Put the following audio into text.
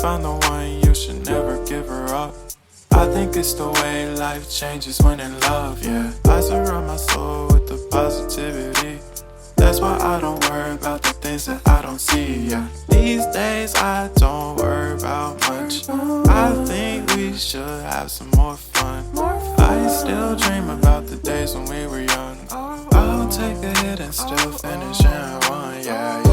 found the one, you should never give her up. I think it's the way life changes when in love, yeah. I surround my soul with the positivity. That's why I don't worry about the things that I don't see, yeah. These days I don't worry about much. I think we should have some more fun. I still dream about the days when we were young. I'll take a hit and still finish in one, yeah.